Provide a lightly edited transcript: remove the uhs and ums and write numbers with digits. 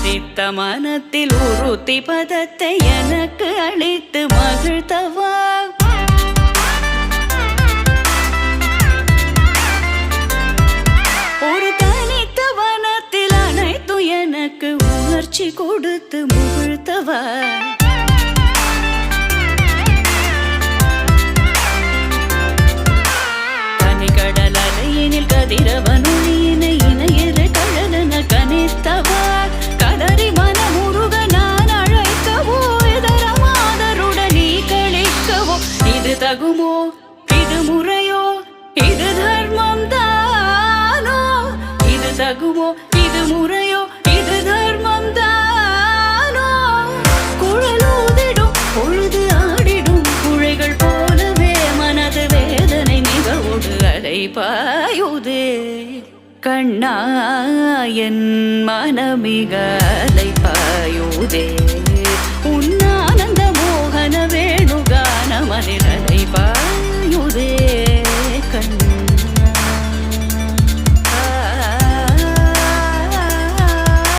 கொதித்த மனத்தில் உறுத்தி பதத்தை எனக்கு அளித்து மகிழ்த்தவா ஒரு தனித்த வனத்தில் அனைத்தும் எனக்கு உணர்ச்சி கொடுத்து முகிழ்த்தவா கடல் அலையினில் கதிரவனொழியினை இணையிற கழலன கனித்தவா கதறி மனமுருக நான் அழைக்கவோ இதர மாதருடன் நீ கழிக்கவோ இது தகுமோ இது முறையோ இது தர்மம் தானோ இது தகுமோ இது முறையோ இது தர்மம் தானோ குழலூதிடும் பொழுது ஆடிடும் குழைகள் போலவே மனது வேதனை மிகவோடு அலை பாயுதே கண்ணா என் மனமிக அலை பாயுதே